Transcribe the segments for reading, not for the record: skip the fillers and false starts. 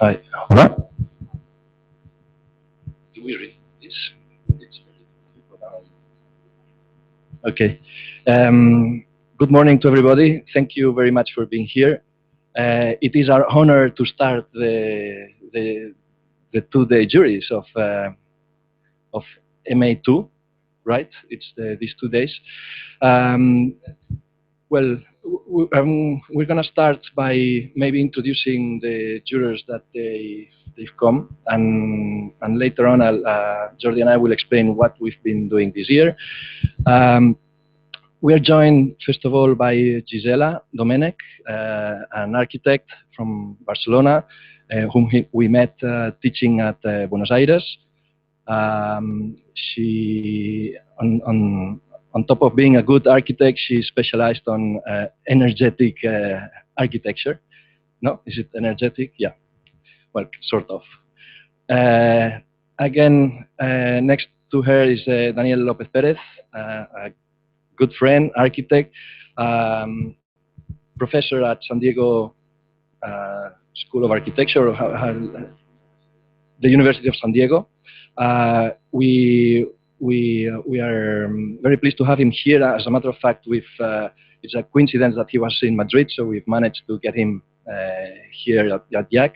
Hi. Hola. Do we read this? Okay. Good morning to everybody. Thank you very much for being here. It is our honor to start the 2-day juries of MA2, right? It's these 2 days. Well, we're going to start by maybe introducing the jurors that they've come, and later on, Jordi and I will explain what we've been doing this year. We are joined, first of all, by Gisela Domenech, an architect from Barcelona, whom we met teaching at Buenos Aires. She, on top of being a good architect, she specialized on energetic architecture. No, is it energetic? Yeah, well, sort of. Again, next to her is Daniel Lopez Perez, a good friend, architect, professor at San Diego School of Architecture, the University of San Diego. We are very pleased to have him here. As a matter of fact, it's a coincidence that he was in Madrid, so we've managed to get him here at YAC.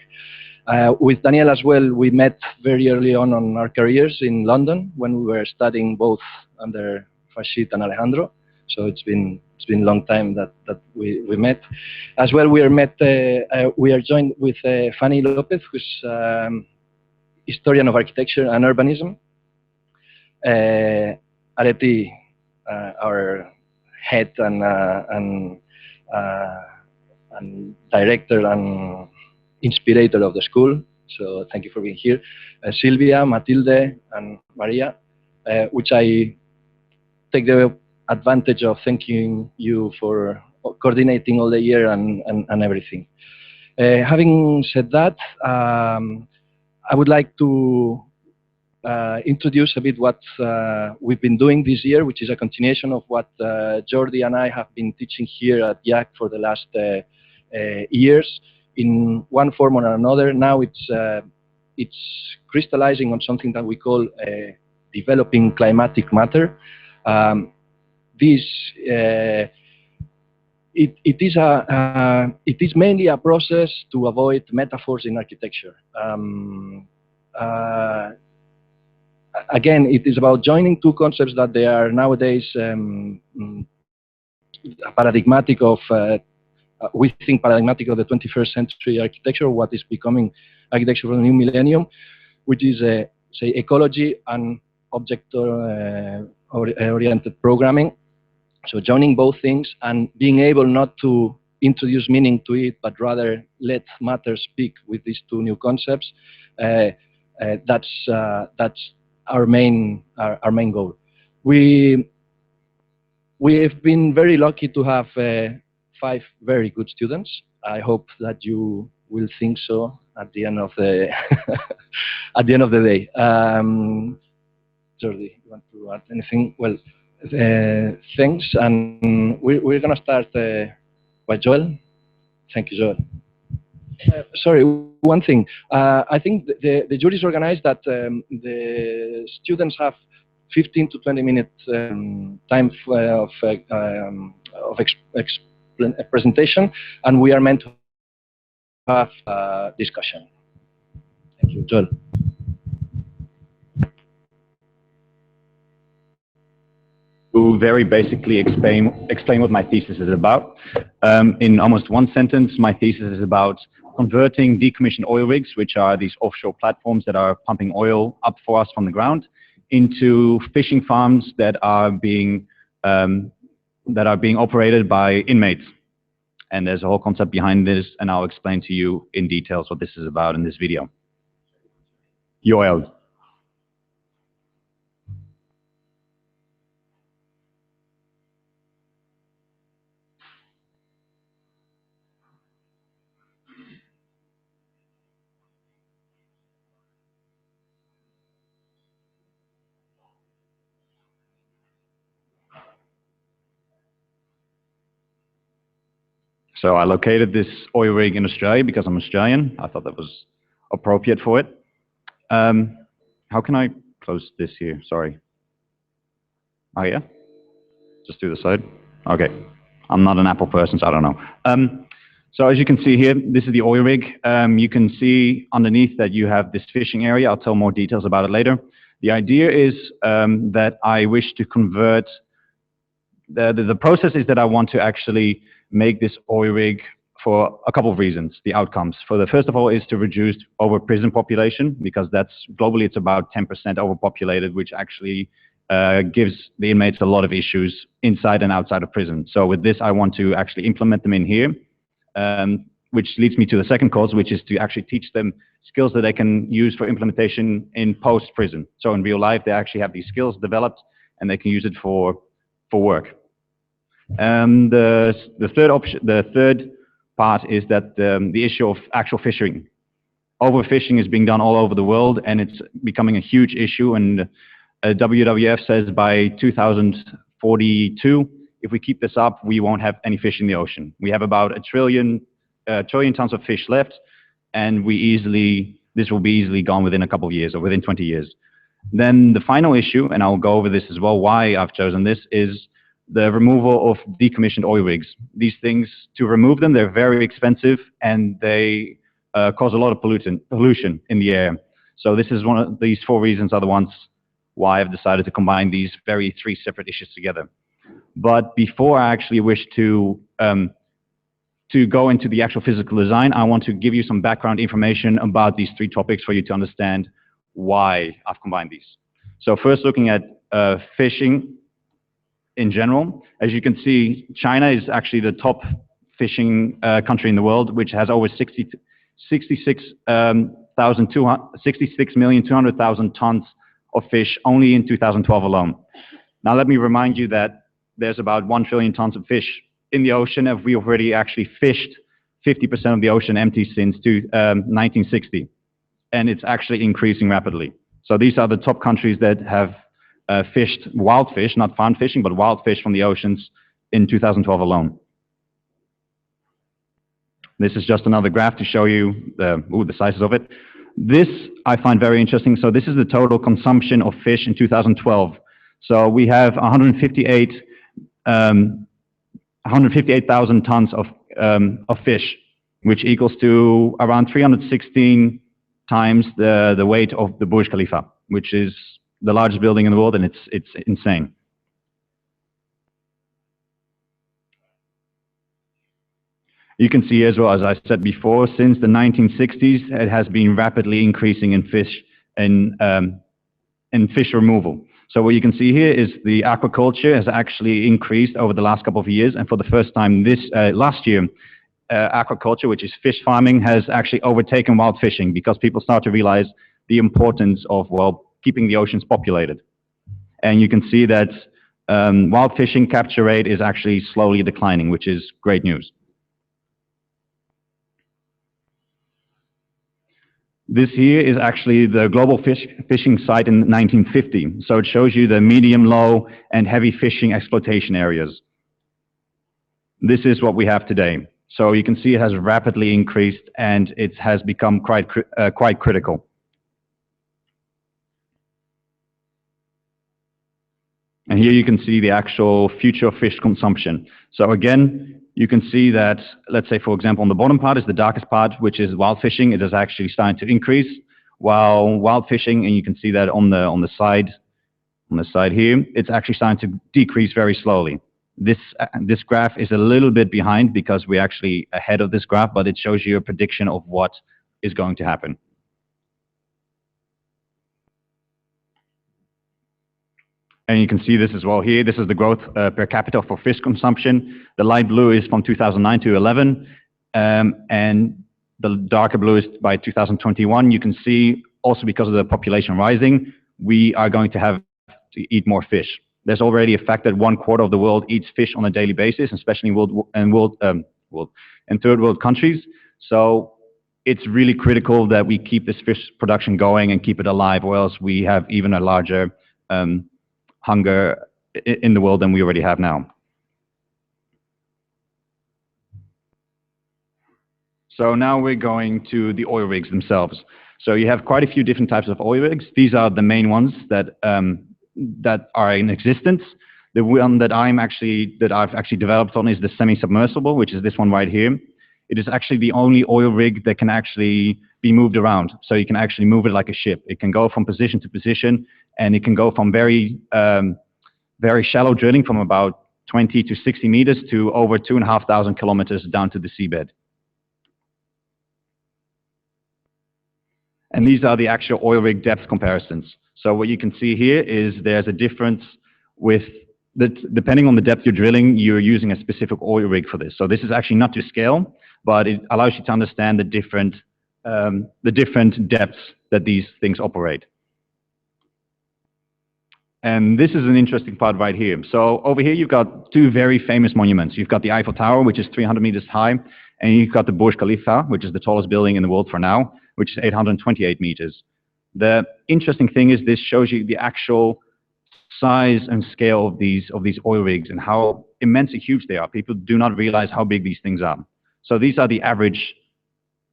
With Daniel as well, we met very early on our careers in London when we were studying both under Fashid and Alejandro. So it's been a long time that we met. As well, we are joined with Fanny Lopez, who's historian of architecture and urbanism. Areti, our head and director and inspirator of the school. So thank you for being here. Silvia, Matilde, and Maria, which I take the advantage of thanking you for coordinating all the year and everything. Having said that, I would like to introduce a bit what we've been doing this year, which is a continuation of what Jordi and I have been teaching here at YAC for the last years in one form or another. Now it's crystallizing on something that we call developing climatic matter. It is mainly a process to avoid metaphors in architecture. Again, it is about joining two concepts that they are nowadays paradigmatic of, we think paradigmatic of the 21st century architecture, what is becoming architecture for the new millennium, which is, say, ecology and object-oriented programming. So joining both things and being able not to introduce meaning to it, but rather let matter speak with these two new concepts. That's our main goal. We have been very lucky to have 5 very good students. I hope that you will think so at the end of the at the end of the day. Jordi, you want to add anything? Well, thanks, and we're going to start by Joel. Thank you, Joel. Sorry, one thing. I think the jury is organized that the students have 15 to 20 minutes time of presentation, and we are meant to have discussion. Thank you, Joel. To very basically explain what my thesis is about. In almost one sentence, my thesis is about converting decommissioned oil rigs, which are these offshore platforms that are pumping oil up for us from the ground, into fishing farms that are being operated by inmates. And there's a whole concept behind this, and I'll explain to you in details what this is about in this video. Joel. So I located this oil rig in Australia because I'm Australian. I thought that was appropriate for it. How can I close this here? Sorry. Oh yeah? Just do the side. Okay. I'm not an Apple person, so I don't know. So as you can see here, this is the oil rig. You can see underneath that you have this fishing area. I'll tell more details about it later. The idea is that I wish to convert, the process is that I want to actually make this oil rig for a couple of reasons, the outcomes. First of all is to reduce over-prison population, because that's globally it's about 10% overpopulated, which actually gives the inmates a lot of issues inside and outside of prison. So with this, I want to actually implement them in here, which leads me to the second cause, which is to actually teach them skills that they can use for implementation in post-prison. So in real life, they actually have these skills developed, and they can use it for work. The third part is that the issue of actual fishing. Overfishing is being done all over the world, and it's becoming a huge issue. And WWF says by 2042, if we keep this up, we won't have any fish in the ocean. We have about a trillion tons of fish left, and this will be easily gone within a couple of years or within 20 years. Then the final issue, and I'll go over this as well, why I've chosen this, is the removal of decommissioned oil rigs. These things, to remove them, they're very expensive, and they cause a lot of pollution in the air. So this is one of these 4 reasons are the ones why I've decided to combine these 3 separate issues together. But before I actually wish to go into the actual physical design, I want to give you some background information about these 3 topics for you to understand why I've combined these. So first, looking at fishing in general. As you can see, China is actually the top fishing country in the world, which has over 66,200,000 tons of fish only in 2012 alone. Now, let me remind you that there's about 1 trillion tons of fish in the ocean, and we already actually fished 50% of the ocean empty since 1960. And it's actually increasing rapidly. So these are the top countries that have fished wild fish, not farm fishing, but wild fish from the oceans in 2012 alone. This is just another graph to show you the sizes of it. This I find very interesting. So this is the total consumption of fish in 2012. So we have 158,000 tons of fish, which equals to around 316 times the weight of the Burj Khalifa, which is the largest building in the world, and it's insane. You can see as well, as I said before, since the 1960s, it has been rapidly increasing in fish removal. So what you can see here is the aquaculture has actually increased over the last couple of years, and for the first time last year, aquaculture, which is fish farming, has actually overtaken wild fishing, because people start to realize the importance of, well, keeping the oceans populated. And you can see that wild fishing capture rate is actually slowly declining, which is great news. This here is actually the global fishing site in 1950. So it shows you the medium, low, and heavy fishing exploitation areas. This is what we have today. So you can see it has rapidly increased, and it has become quite critical. And here you can see the actual future of fish consumption. So again, you can see that, let's say, for example, on the bottom part is the darkest part, which is wild fishing. It is actually starting to increase, while wild fishing, and you can see that on the side here, it's actually starting to decrease very slowly. This graph is a little bit behind because we're actually ahead of this graph, but it shows you a prediction of what is going to happen. And you can see this as well here. This is the growth per capita for fish consumption. The light blue is from 2009 to 11, and the darker blue is by 2021. You can see also, because of the population rising, we are going to have to eat more fish. There's already a fact that 1/4 of the world eats fish on a daily basis, especially in third world countries. So it's really critical that we keep this fish production going and keep it alive, or else we have even a larger hunger in the world than we already have now. So now we're going to the oil rigs themselves. So you have quite a few different types of oil rigs. These are the main ones that are in existence. The one that I've actually developed on is the semi-submersible, which is this one right here. It is actually the only oil rig that can actually be moved around. So you can actually move it like a ship. It can go from position to position, and it can go from very shallow drilling from about 20 to 60 meters to over 2,500 kilometers down to the seabed. And these are the actual oil rig depth comparisons. So what you can see here is there's a difference with depending on the depth you're drilling, you're using a specific oil rig for this. So this is actually not to scale, but it allows you to understand the different depths that these things operate. And this is an interesting part right here. So over here, you've got two very famous monuments. You've got the Eiffel Tower, which is 300 meters high, and you've got the Burj Khalifa, which is the tallest building in the world for now, which is 828 meters. The interesting thing is this shows you the actual size and scale of these oil rigs and how immensely huge they are. People do not realize how big these things are. So these are the average,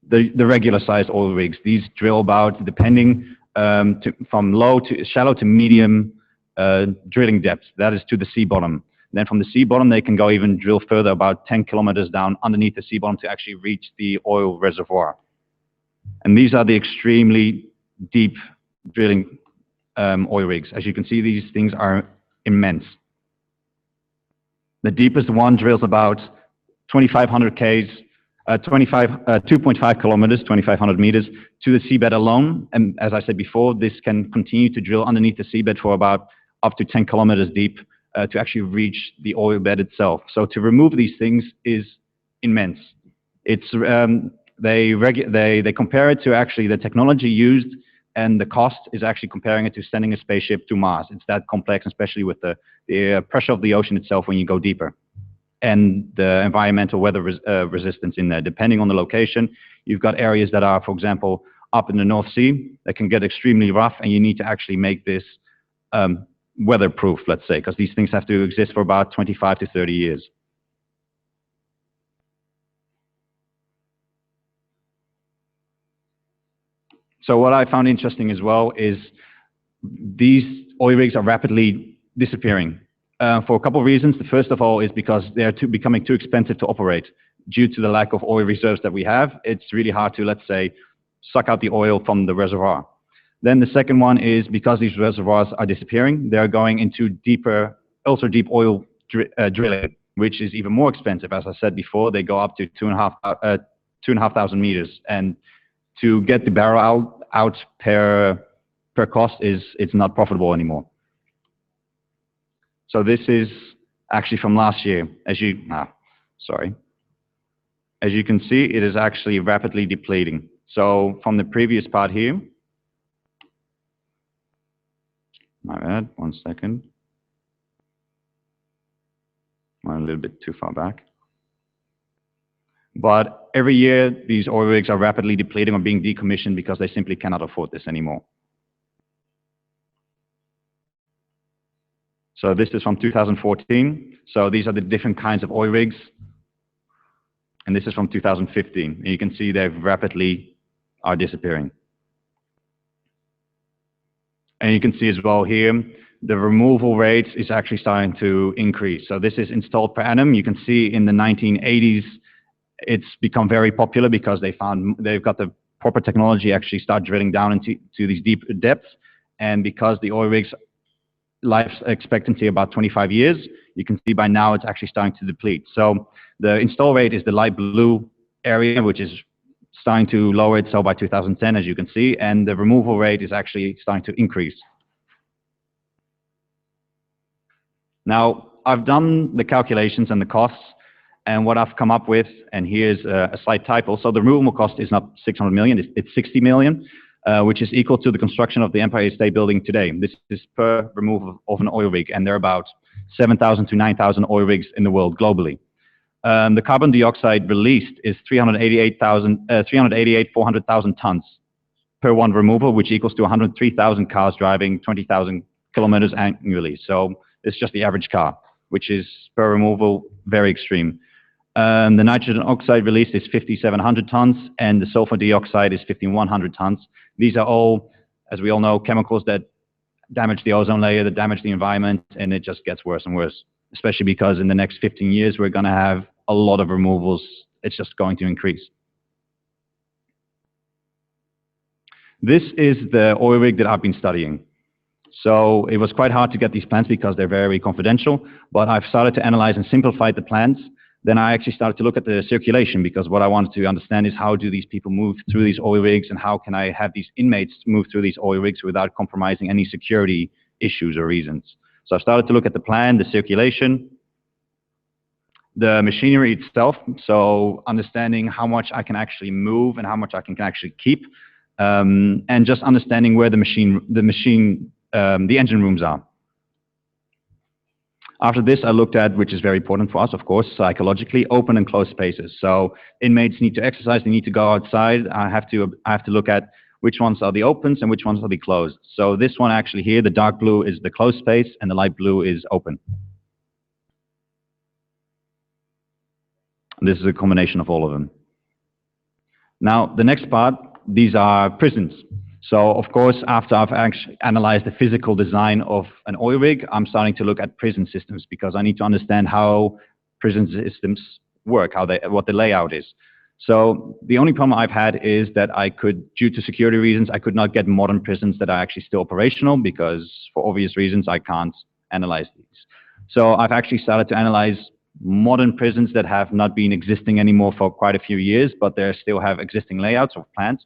the regular sized oil rigs. These drill about, depending from shallow to medium drilling depth. That is to the sea bottom. Then from the sea bottom, they can go even drill further, about 10 kilometers down underneath the sea bottom to actually reach the oil reservoir. And these are the extremely deep drilling oil rigs. As you can see, these things are immense. The deepest one drills about 2,500 Ks, 2.5 kilometers, 2,500 meters to the seabed alone. And as I said before, this can continue to drill underneath the seabed for about up to 10 kilometers deep to actually reach the oil bed itself. So to remove these things is immense. It's they compare it to actually the technology used, and the cost is actually comparing it to sending a spaceship to Mars. It's that complex, especially with the pressure of the ocean itself when you go deeper, and the environmental weather resistance in there. Depending on the location, you've got areas that are, for example, up in the North Sea that can get extremely rough, and you need to actually make this weatherproof, let's say, because these things have to exist for about 25 to 30 years. So what I found interesting as well is these oil rigs are rapidly disappearing for a couple of reasons. The first of all is because they're becoming too expensive to operate due to the lack of oil reserves that we have. It's really hard to, let's say, suck out the oil from the reservoir. Then the second one is because these reservoirs are disappearing, they're going into deeper, ultra deep oil drilling, which is even more expensive. As I said before, they go up to 2,500 meters, and to get the barrel out per cost it's not profitable anymore. So this is actually from last year. As you can see, it is actually rapidly depleting. So from the previous part here, my bad, 1 second. I'm a little bit too far back. But every year, these oil rigs are rapidly depleting or being decommissioned because they simply cannot afford this anymore. So this is from 2014. So these are the different kinds of oil rigs. And this is from 2015. And you can see they rapidly are disappearing. And you can see as well here, the removal rate is actually starting to increase. So this is installed per annum. You can see in the 1980s, it's become very popular because they've got the proper technology actually start drilling down into these deep depths. And because the oil rigs life expectancy about 25 years, you can see by now it's actually starting to deplete. So the install rate is the light blue area, which is starting to lower itself by 2010, as you can see, and the removal rate is actually starting to increase. Now, I've done the calculations and the costs, and what I've come up with, and here's a slight typo. So the removal cost is not 600 million, it's 60 million, which is equal to the construction of the Empire State Building today. This is per removal of an oil rig, and there are about 7,000 to 9,000 oil rigs in the world globally. The carbon dioxide released is 400,000 tons per one removal, which equals to 103,000 cars driving 20,000 kilometers annually. So it's just the average car, which is per removal very extreme. The nitrogen oxide released is 5,700 tons, and the sulfur dioxide is 5,100 tons. These are all, as we all know, chemicals that damage the ozone layer, that damage the environment, and it just gets worse and worse, especially because in the next 15 years, we're going to have a lot of removals. It's just going to increase. This is the oil rig that I've been studying. So it was quite hard to get these plans because they're very confidential, but I've started to analyze and simplify the plans. Then I actually started to look at the circulation, because what I wanted to understand is how do these people move through these oil rigs, and how can I have these inmates move through these oil rigs without compromising any security issues or reasons. So I started to look at the plan, the circulation, the machinery itself, so understanding how much I can actually move and how much I can actually keep, and just understanding where the engine rooms are. After this, I looked at, which is very important for us, of course, psychologically, open and closed spaces. So inmates need to exercise, they need to go outside. I have to look at which ones are the opens and which ones are the closed. So this one actually here, the dark blue is the closed space and the light blue is open. This is a combination of all of them. Now, the next part, these are prisons. So, of course, after I've actually analyzed the physical design of an oil rig, I'm starting to look at prison systems, because I need to understand how prison systems work, what the layout is. So the only problem I've had is that due to security reasons, I could not get modern prisons that are actually still operational, because for obvious reasons, I can't analyze these. So I've actually started to analyze modern prisons that have not been existing anymore for quite a few years, but they still have existing layouts of plants.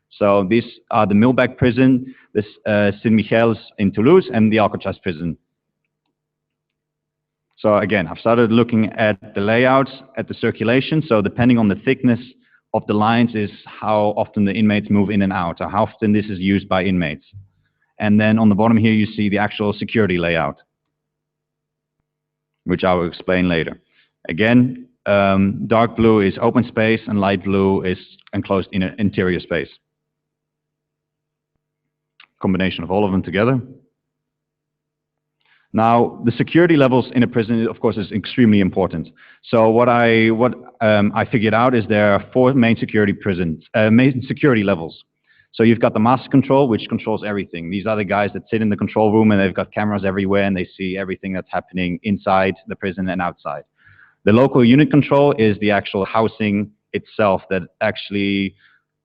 So these are the Milbach prison, this Saint-Michels in Toulouse, and the Alcatraz prison. So again, I've started looking at the layouts, at the circulation. So depending on the thickness of the lines is how often the inmates move in and out, or how often this is used by inmates. And then on the bottom here, you see the actual security layout, which I will explain later. Again, dark blue is open space and light blue is enclosed in an interior space. Combination of all of them together. Now, the security levels in a prison, of course, is extremely important. So what I figured out is there are 4 main security levels. So you've got the master control, which controls everything. These are the guys that sit in the control room, and they've got cameras everywhere, and they see everything that's happening inside the prison and outside. The local unit control is the actual housing itself that actually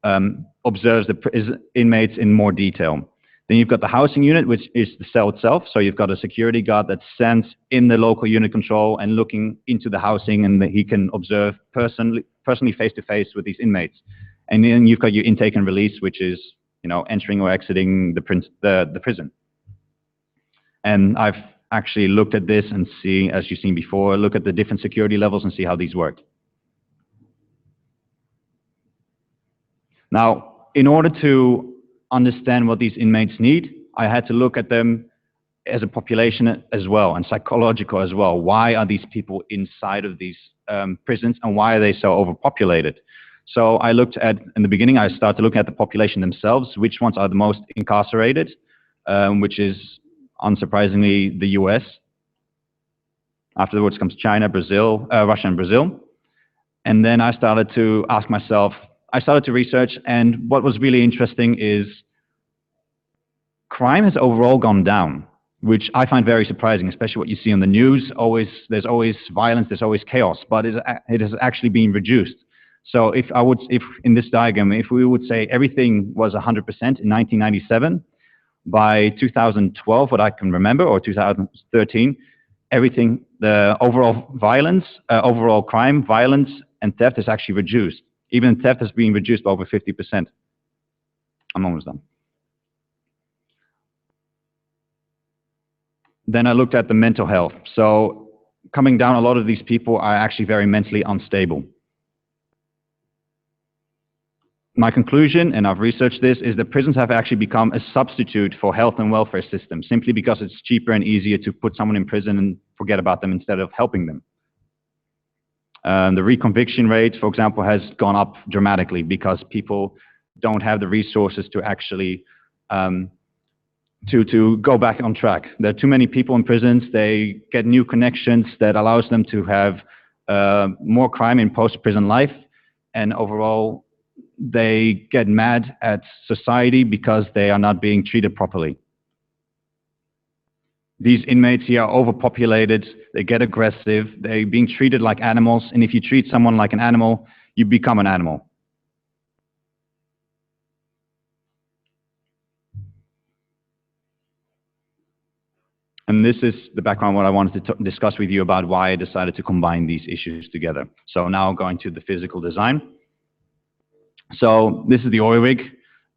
observes the inmates in more detail. Then you've got the housing unit, which is the cell itself. So you've got a security guard that stands in the local unit control and looking into the housing, and he can observe personally face-to-face with these inmates. And then you've got your intake and release, which is, entering or exiting the prison. And I've actually looked at this and see, as you've seen before, look at the different security levels and see how these work. Now, in order to understand what these inmates need, I had to look at them as a population as well, and psychological as well. Why are these people inside of these prisons, and why are they so overpopulated? So I looked at, in the beginning, I started looking at the population themselves, which ones are the most incarcerated, which is, unsurprisingly, the US. Afterwards comes China, Brazil, Russia and Brazil. And then I started to ask myself, I started to research, and what was really interesting is crime has overall gone down, which I find very surprising, especially what you see on the news. There's always violence, there's always chaos, but it has actually been reduced. So if in this diagram, if we would say everything was 100% in 1997, by 2012, what I can remember, or 2013, everything, the overall violence, overall crime, violence, and theft is actually reduced. Even theft has been reduced by over 50%. I'm almost done. Then I looked at the mental health. So coming down, a lot of these people are actually very mentally unstable. My conclusion, and I've researched this, is that prisons have actually become a substitute for health and welfare systems, simply because it's cheaper and easier to put someone in prison and forget about them instead of helping them. The reconviction rate, for example, has gone up dramatically because people don't have the resources to actually to go back on track. There are too many people in prisons. They get new connections that allows them to have more crime in post-prison life, and overall, they get mad at society because they are not being treated properly. These inmates here are overpopulated, they get aggressive, they're being treated like animals, and if you treat someone like an animal, you become an animal. And this is the background what I wanted to discuss with you about why I decided to combine these issues together. So now going to the physical design. So this is the oil rig.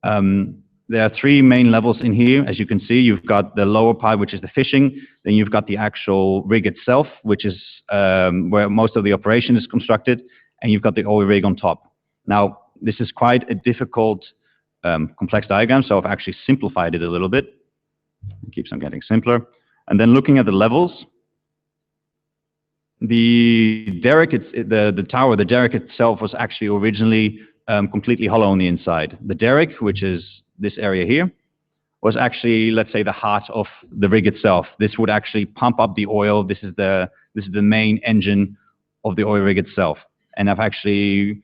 There are three main levels in here. As you can see, you've got the lower part, which is the fishing. Then you've got the actual rig itself, which is where most of the operation is constructed. And you've got the oil rig on top. Now, this is quite a difficult, complex diagram, so I've actually simplified it a little bit. It keeps on getting simpler. And then looking at the levels, the derrick, the tower, the derrick itself was actually originally completely hollow on the inside. The derrick, which is this area here, was actually, let's say, the heart of the rig itself. This would actually pump up the oil. This is the main engine of the oil rig itself. And I've actually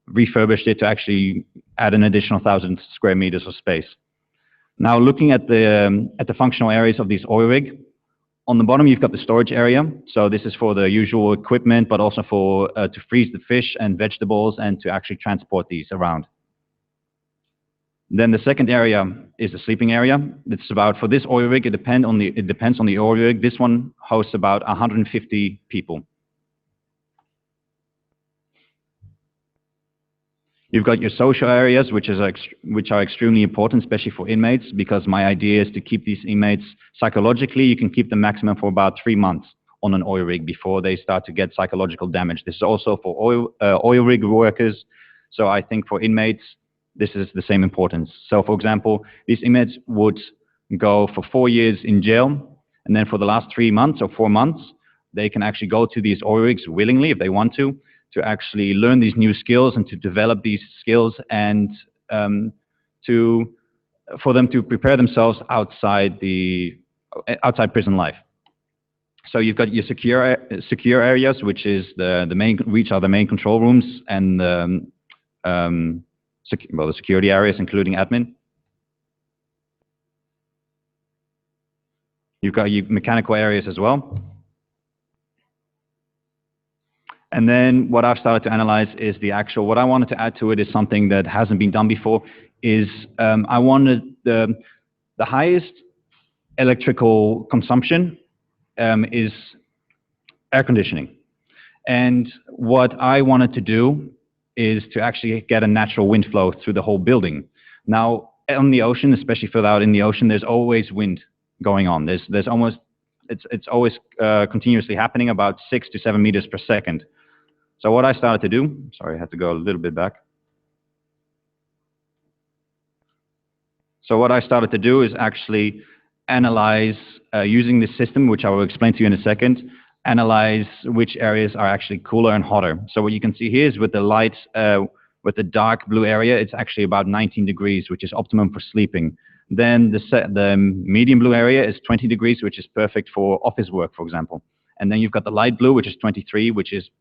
refurbished it to actually add an additional 1,000 square meters of space. Now, looking at the functional areas of this oil rig, on the bottom you've got the storage area. So this is for the usual equipment, but also for to freeze the fish and vegetables and to actually transport these around. Then the second area is the sleeping area. It's about, for this oil rig, it depends on the oil rig. This one hosts about 150 people. You've got your social areas, which are extremely important, especially for inmates, because my idea is to keep these inmates psychologically. You can keep them maximum for about 3 months on an oil rig before they start to get psychological damage. This is also for oil rig workers. So I think for inmates, this is the same importance. So for example, these inmates would go for 4 years in jail, and then for the last 3 months or 4 months, they can actually go to these oil rigs willingly if they want to actually learn these new skills and to develop these skills and for them to prepare themselves outside prison life. So you've got your secure areas, which are the main control rooms and the security areas, including admin. You've got your mechanical areas as well. And then what I've started to analyze is what I wanted to add to it is something that hasn't been done before, is I wanted the highest electrical consumption is air conditioning. And what I wanted to do is to actually get a natural wind flow through the whole building. Now, on the ocean, especially further out in the ocean, there's always wind going on. It's always continuously happening, about 6 to 7 meters per second. So what I started to do, sorry, I had to go a little bit back. So what I started to do is actually analyze, using this system, which I will explain to you in a second, analyze which areas are actually cooler and hotter. So what you can see here is with the light, with the dark blue area, it's actually about 19 degrees, which is optimum for sleeping. Then the medium blue area is 20 degrees, which is perfect for office work, for example. And then you've got the light blue, which is 23, which is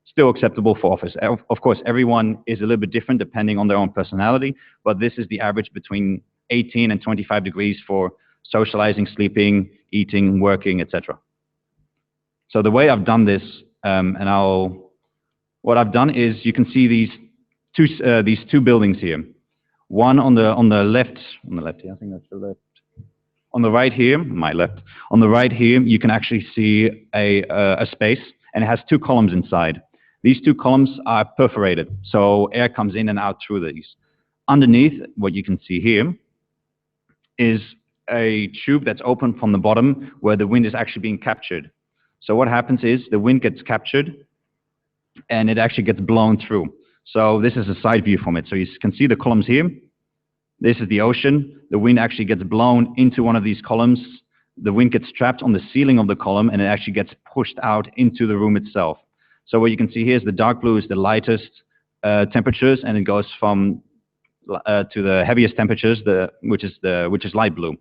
still acceptable for office. Of course, everyone is a little bit different depending on their own personality, but this is the average between 18 and 25 degrees for socializing, sleeping, eating, working, etc. So the way I've done this, what I've done is you can see these two buildings here. One on the left here, I think that's the left. On the right here, my left. On the right here, you can actually see a space, and it has 2 columns inside. These 2 columns are perforated, so air comes in and out through these. Underneath, what you can see here is a tube that's open from the bottom where the wind is actually being captured. So what happens is the wind gets captured and it actually gets blown through. So this is a side view from it. So you can see the columns here. This is the ocean. The wind actually gets blown into one of these columns. The wind gets trapped on the ceiling of the column and it actually gets pushed out into the room itself. So what you can see here is the dark blue is the lightest temperatures, and it goes from to the heaviest temperatures, which is light blue.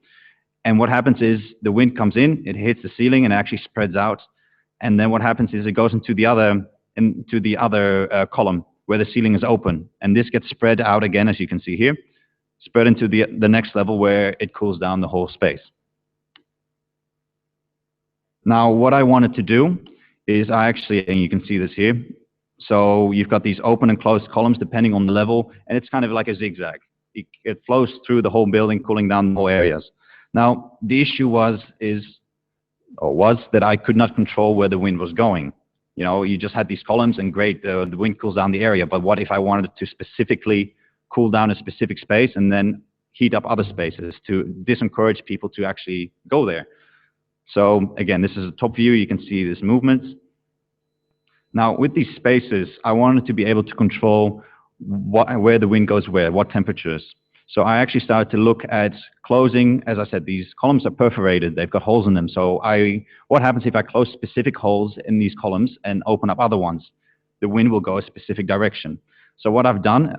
And what happens is the wind comes in, it hits the ceiling, and it actually spreads out. And then what happens is it goes into the other into the other column where the ceiling is open. And this gets spread out again, as you can see here, spread into the next level where it cools down the whole space. Now, what I wanted to do is and you can see this here, so you've got these open and closed columns depending on the level, and it's kind of like a zigzag. It flows through the whole building, cooling down the whole areas. Now, the issue was that I could not control where the wind was going. You know, you just had these columns, and great, the wind cools down the area. But what if I wanted to specifically cool down a specific space and then heat up other spaces to disencourage people to actually go there? So again, this is a top view. You can see this movement. Now, with these spaces, I wanted to be able to control where the wind goes where, what temperatures. So I actually started to look at closing. As I said, these columns are perforated. They've got holes in them. So what happens if I close specific holes in these columns and open up other ones? The wind will go a specific direction. So what I've done,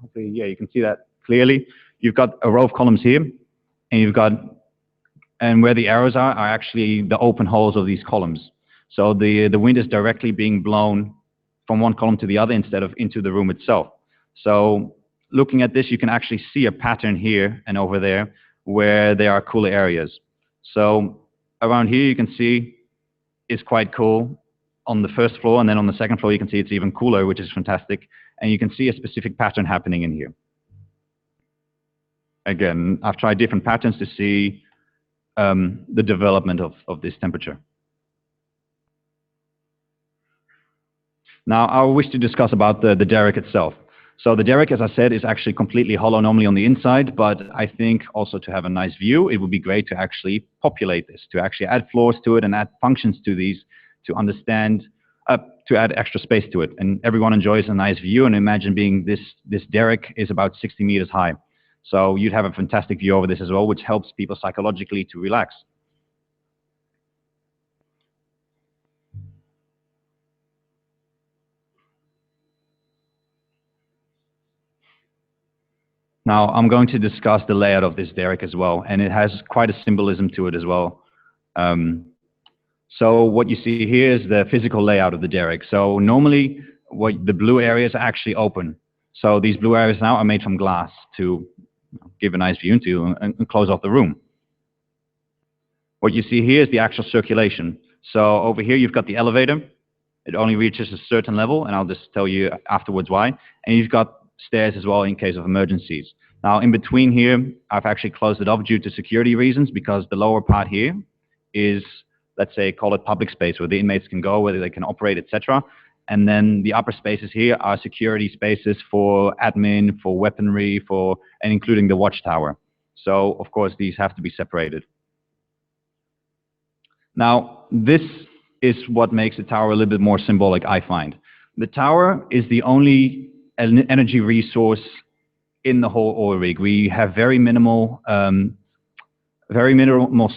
hopefully, yeah, you can see that clearly. You've got a row of columns here, and where the arrows are actually the open holes of these columns. So the wind is directly being blown from one column to the other instead of into the room itself. So looking at this, you can actually see a pattern here and over there where there are cooler areas. So around here, you can see it's quite cool on the first floor, and then on the second floor, you can see it's even cooler, which is fantastic. And you can see a specific pattern happening in here. Again, I've tried different patterns to see the development of this temperature. Now, I wish to discuss about the derrick itself. So the derrick, as I said, is actually completely hollow normally on the inside, but I think also to have a nice view, it would be great to actually populate this, to actually add floors to it and add functions to these, to understand, to add extra space to it. And everyone enjoys a nice view, and imagine being this derrick is about 60 meters high. So you'd have a fantastic view over this as well, which helps people psychologically to relax. Now, I'm going to discuss the layout of this derrick as well, and it has quite a symbolism to it as well. So what you see here is the physical layout of the derrick. So normally, the blue areas are actually open. So these blue areas now are made from glass to give a nice view into and close off the room. What you see here is the actual circulation. So over here, you've got the elevator. It only reaches a certain level, and I'll just tell you afterwards why. And you've got stairs as well in case of emergencies. Now, in between here, I've actually closed it off due to security reasons, because the lower part here is, let's say, call it public space, where the inmates can go, where they can operate, etc. And then the upper spaces here are security spaces for admin, for weaponry, and including the watchtower. So, of course, these have to be separated. Now, this is what makes the tower a little bit more symbolic, I find. The tower is the only energy resource in the whole oil rig. We have very minimal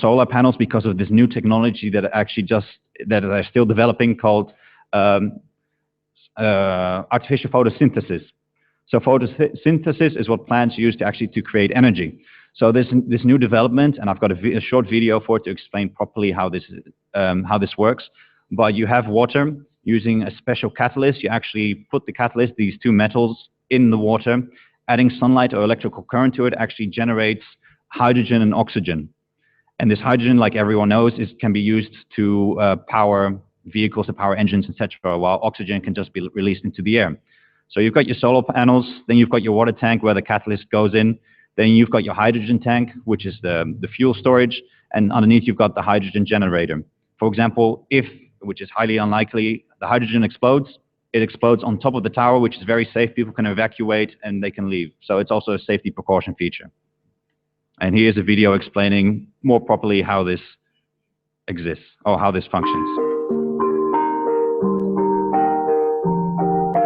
solar panels because of this new technology that are still developing called artificial photosynthesis. So photosynthesis is what plants use to create energy. So this new development, and I've got a short video for it to explain properly how this works. But you have water using a special catalyst. You actually put the catalyst, these two metals, in the water. Adding sunlight or electrical current to it actually generates hydrogen and oxygen. And this hydrogen, like everyone knows, can be used to power vehicles, to power engines, etc., while oxygen can just be released into the air. So you've got your solar panels, then you've got your water tank where the catalyst goes in, then you've got your hydrogen tank, which is the fuel storage, and underneath you've got the hydrogen generator. For example, which is highly unlikely, the hydrogen explodes, it explodes on top of the tower, which is very safe. People can evacuate and they can leave. So it's also a safety precaution feature. And here's a video explaining more properly how this exists, or how this functions.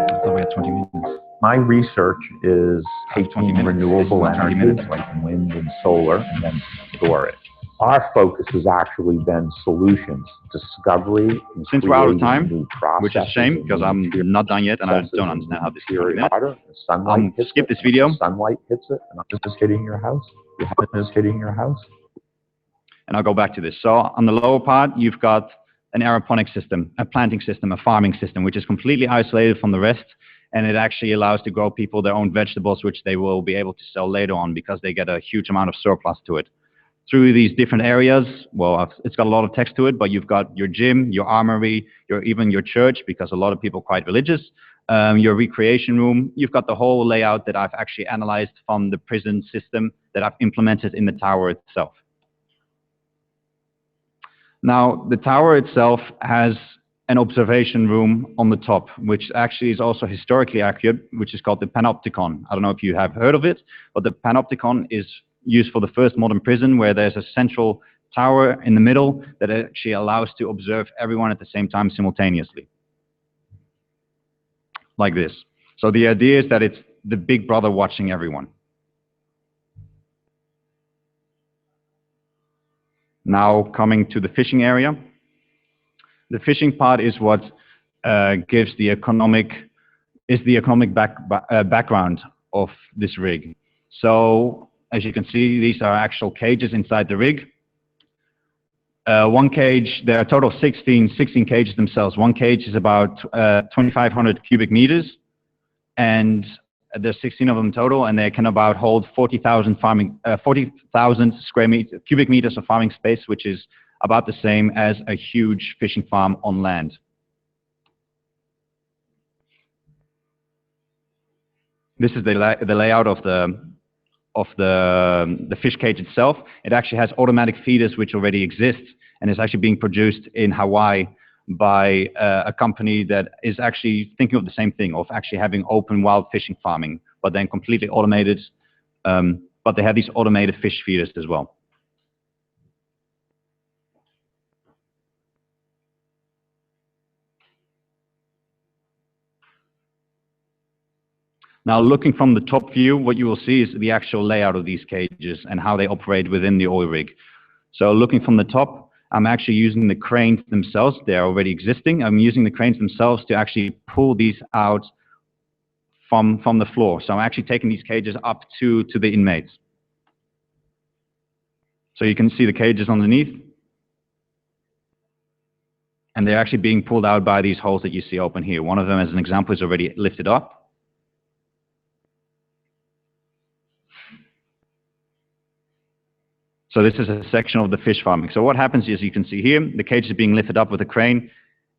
I thought we had 20 minutes. My research is taking renewable energy like wind and solar and then store it. Our focus has actually been solutions, discovery, and since we're out of time, new processes, which is a shame because I'm not done yet and I don't understand how this is water, sunlight hits skip this video. Sunlight hits it, and it's just hitting your house. It's hitting your house. And I'll go back to this. So on the lower part, you've got an aeroponic system, a planting system, a farming system, which is completely isolated from the rest, and it actually allows to grow people their own vegetables, which they will be able to sell later on because they get a huge amount of surplus to it. Through these different areas, well, it's got a lot of text to it, but you've got your gym, your armory, even your church, because a lot of people are quite religious, your recreation room. You've got the whole layout that I've actually analyzed from the prison system that I've implemented in the tower itself. Now, the tower itself has an observation room on the top, which actually is also historically accurate, which is called the panopticon. I don't know if you have heard of it, but the panopticon is used for the first modern prison, where there's a central tower in the middle that actually allows to observe everyone at the same time simultaneously. Like this. So the idea is that it's the big brother watching everyone. Now coming to the fishing area. The fishing part is what gives the economic background of this rig. So as you can see, these are actual cages inside the rig. One cage, there are a total of 16 cages themselves. One cage is about 2,500 cubic meters, and there's 16 of them total, and they can about hold 40,000 cubic meters of farming space, which is about the same as a huge fishing farm on land. This is the layout of the fish cage itself. It actually has automatic feeders which already exist, and it's actually being produced in Hawaii by a company that is actually thinking of the same thing, of actually having open wild fishing farming, but then completely automated. But they have these automated fish feeders as well. Now, looking from the top view, what you will see is the actual layout of these cages and how they operate within the oil rig. So looking from the top, I'm actually using the cranes themselves. They're already existing. I'm using the cranes themselves to actually pull these out from the floor. So I'm actually taking these cages up to the inmates. So you can see the cages underneath. And they're actually being pulled out by these holes that you see open here. One of them, as an example, is already lifted up. So this is a section of the fish farming. So what happens is, you can see here, the cage is being lifted up with a crane,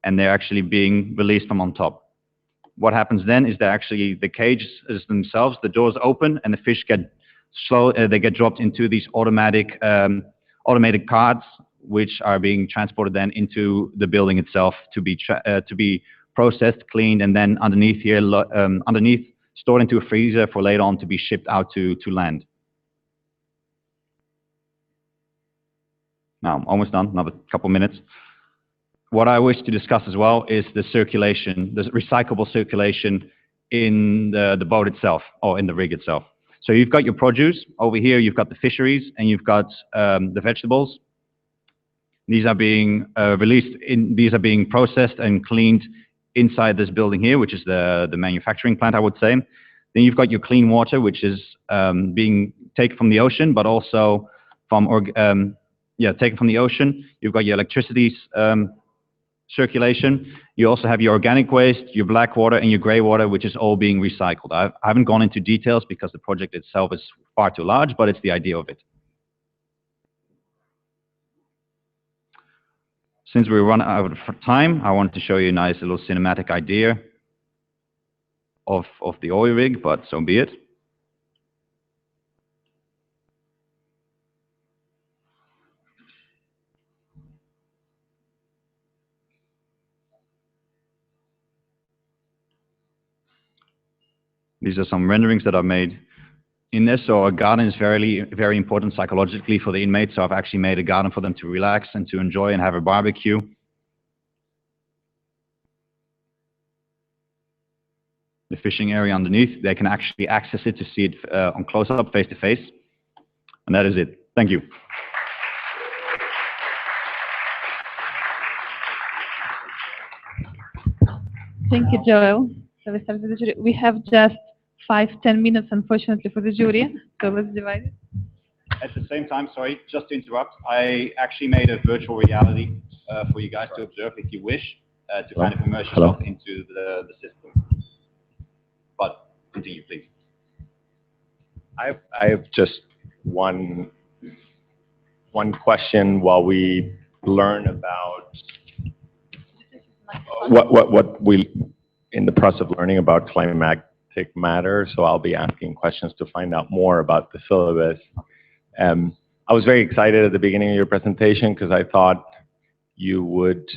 and they're actually being released from on top. What happens then is that actually the cages themselves, the doors open, and the fish get they get dropped into these automated carts, which are being transported then into the building itself to be processed, cleaned, and then underneath here, stored into a freezer for later on to be shipped out to land. Now, I'm almost done, another couple minutes. What I wish to discuss as well is the circulation, the recyclable circulation in the boat itself, or in the rig itself. So you've got your produce. Over here, you've got the fisheries, and you've got the vegetables. These are being these are being processed and cleaned inside this building here, which is the manufacturing plant, I would say. Then you've got your clean water, which is being taken from the ocean, but also from taken from the ocean. You've got your electricity circulation. You also have your organic waste, your black water, and your gray water, which is all being recycled. I haven't gone into details because the project itself is far too large, but it's the idea of it. Since we run out of time, I wanted to show you a nice little cinematic idea of the oil rig, but so be it. These are some renderings that I've made in this. So a garden is very important psychologically for the inmates. So I've actually made a garden for them to relax and to enjoy and have a barbecue. The fishing area underneath, they can actually access it to see it on close-up, face-to-face. And that is it. Thank you. Thank you, Joel. So we start with the jury. We have just 5-10 minutes, unfortunately, for the jury, so let's divide it. At the same time, sorry, just to interrupt, I actually made a virtual reality for you guys to observe if you wish to kind of immerse yourself into the system. But continue, please. I have just one question while we learn about what we in the process of learning about climatic matter. So I'll be asking questions to find out more about the syllabus. I was very excited at the beginning of your presentation because I thought you would,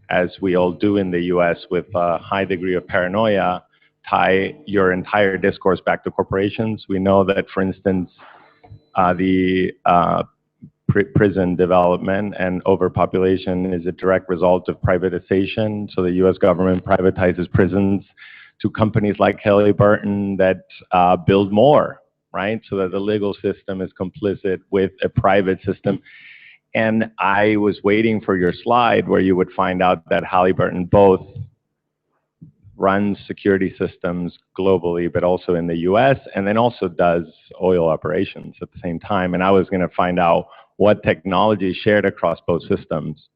as we all do in the U.S. with a high degree of paranoia, tie your entire discourse back to corporations. We know that, for instance, the prison development and overpopulation is a direct result of privatization. So the U.S. government privatizes prisons to companies like Halliburton that build more, right? So that the legal system is complicit with a private system. And I was waiting for your slide where you would find out that Halliburton both runs security systems globally, but also in the U.S., and then also does oil operations at the same time. And I was going to find out what technology is shared across both systems.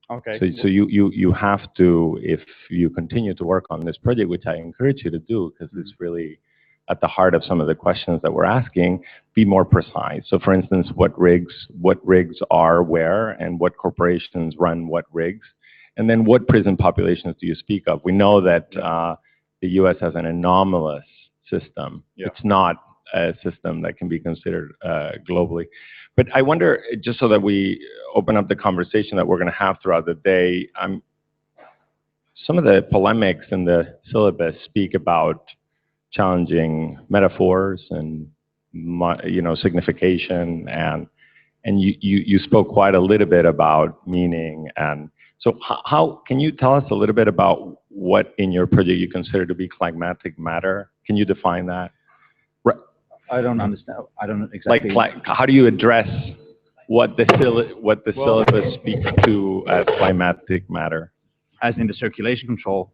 Okay. So you have to, if you continue to work on this project, which I encourage you to do, because it's really at the heart of some of the questions that we're asking, be more precise. So for instance, what rigs are where, and what corporations run what rigs, and then what prison populations do you speak of? We know that the U.S. has an anomalous system. Yeah. It's not a system that can be considered globally. But I wonder, just so that we open up the conversation that we're going to have throughout the day, some of the polemics in the syllabus speak about challenging metaphors and signification, and you spoke quite a little bit about meaning. And so how can you tell us a little bit about what in your project you consider to be climatic matter? Can you define that? I don't understand. I don't exactly. Like how do you address what the syllabus speaks to as climatic matter? As in the circulation control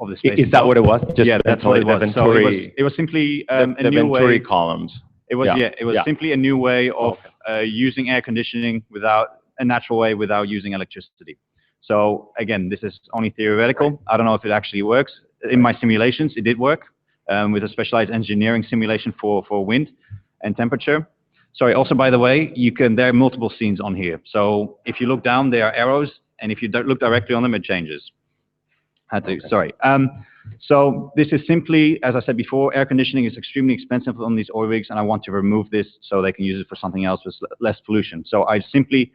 of the space. Is that what it was? Just yeah, that's what it was. So it was simply a the new Venturi way. columns. It was simply a new way of using air conditioning without a natural way, without using electricity. So again, this is only theoretical. I don't know if it actually works. In my simulations, it did work with a specialized engineering simulation for wind and temperature. Sorry. Also, by the way, there are multiple scenes on here. So if you look down, there are arrows, and if you look directly on them, it changes. Sorry. So this is simply, as I said before, air conditioning is extremely expensive on these oil rigs, and I want to remove this so they can use it for something else with less pollution. So I simply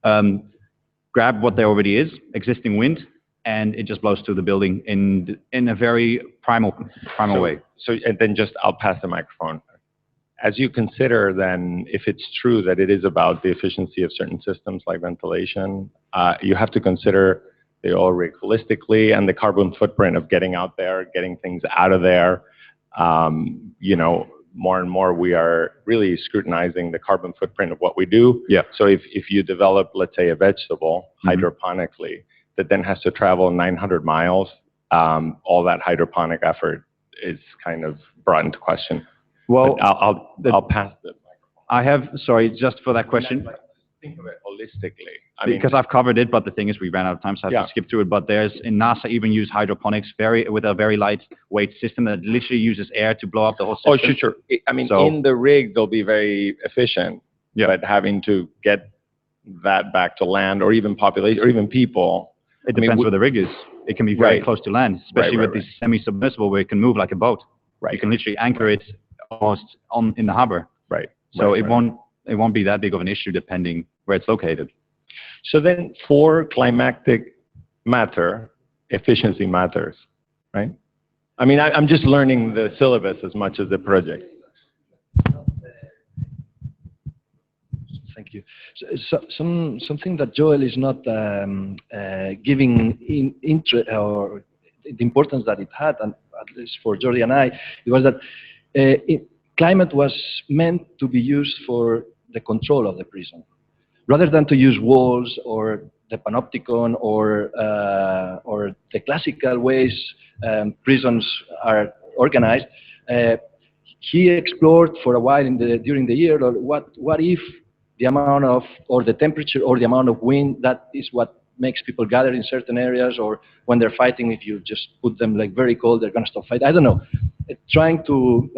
grab what there already is, existing wind, and it just blows through the building in a very primal way. So and then I'll pass the microphone. As you consider then, if it's true that it is about the efficiency of certain systems like ventilation, you have to consider the oil rig holistically and the carbon footprint of getting out there, getting things out of there. More and more we are really scrutinizing the carbon footprint of what we do. Yeah. So if you develop, let's say, a vegetable hydroponically that then has to travel 900 miles, all that hydroponic effort is kind of brought into question. Well, but I'll pass the microphone. Sorry, just for that question. Think of it holistically. Because I've covered it, but the thing is we ran out of time, so I have to skip through it. But in NASA even use hydroponics with a very lightweight system that literally uses air to blow up the whole system. Oh, sure. In the rig, they'll be very efficient. Yeah. But having to get that back to land, or even population, or even people. It depends where the rig is. It can be very close to land, especially with these semi-submersible where it can move like a boat. Right. You can literally anchor it almost in the harbor. Right. So it won't be that big of an issue depending where it's located. So then for climatic matter, efficiency matters, right? I'm just learning the syllabus as much as the project. Thank you. Something that Joel is not giving or the importance that it had, and at least for Jordi and I, it was that climate was meant to be used for the control of the prison, rather than to use walls or the panopticon or the classical ways prisons are organized. He explored for a while during the year, what if the amount of, or the temperature or the amount of wind, that is what makes people gather in certain areas, or when they're fighting, if you just put them like very cold, they're going to stop fighting. I don't know. Trying to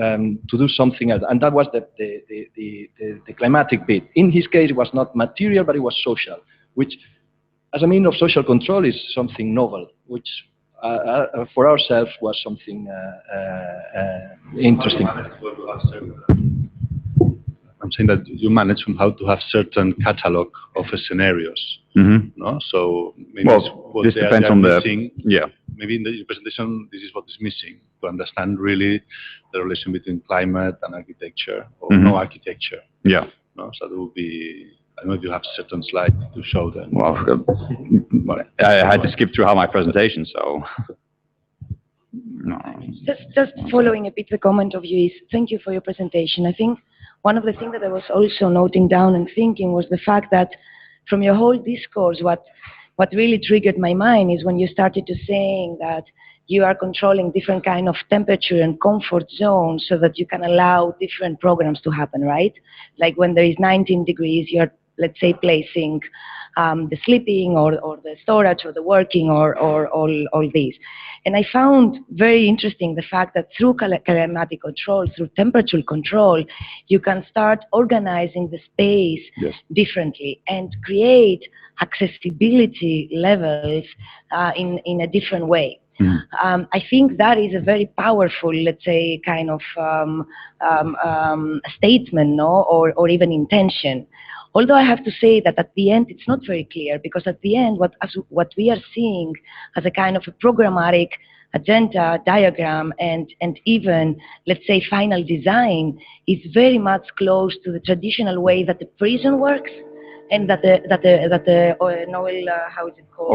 do something else, and that was the climatic bit. In his case, it was not material, but it was social, which, as a means of social control, is something novel, which for ourselves was something interesting. I'm saying that you manage somehow to have certain catalog of scenarios. No? So maybe well, this depends on missing, yeah. Maybe in the presentation, this is what is missing to understand really the relation between climate and architecture, or no architecture. Yeah. No? So that would be, I don't know if you have certain slides to show them. Well, I had to skip through half my presentation, so. No. Just following a bit the comment of you is, thank you for your presentation. I think one of the things that I was also noting down and thinking was the fact that from your whole discourse, what really triggered my mind is when you started to saying that you are controlling different kind of temperature and comfort zones so that you can allow different programs to happen, right? Like when there is 19 degrees, you're, let's say, placing the sleeping or the storage or the working or all these. And I found very interesting the fact that through climatic control, through temperature control, you can start organizing the space differently and create accessibility levels in a different way. I think that is a very powerful, let's say, kind of statement, no, or even intention. Although I have to say that at the end, it's not very clear, because at the end, what we are seeing as a kind of a programmatic agenda, diagram, and even, let's say, final design is very much close to the traditional way that the prison works, and that the how is it called?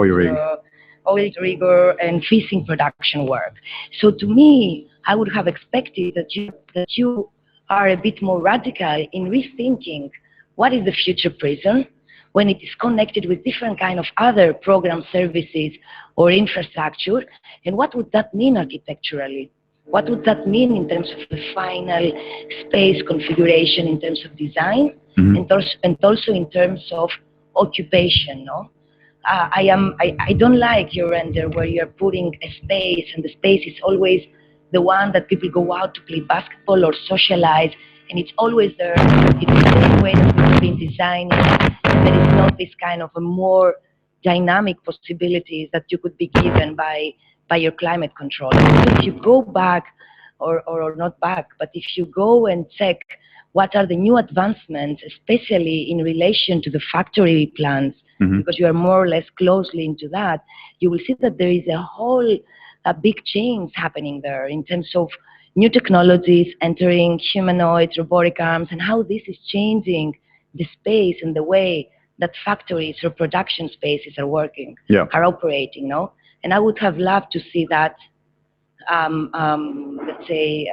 Oil rigger and fishing production work. So to me, I would have expected that you are a bit more radical in rethinking what is the future prison when it is connected with different kind of other program services or infrastructure, and what would that mean architecturally? What would that mean in terms of the final space configuration, in terms of design, and also in terms of occupation, no? I don't like your render where you're putting a space, and the space is always the one that people go out to play basketball or socialize, and it's always there. It's the same way that we've been designing. There is not this kind of a more dynamic possibilities that you could be given by your climate control. So if you go back, or not back, but if you go and check what are the new advancements, especially in relation to the factory plans, because you are more or less closely into that, you will see that there is a big change happening there in terms of new technologies entering humanoids, robotic arms, and how this is changing the space and the way that factories or production spaces are working, are operating, no? And I would have loved to see that, let's say,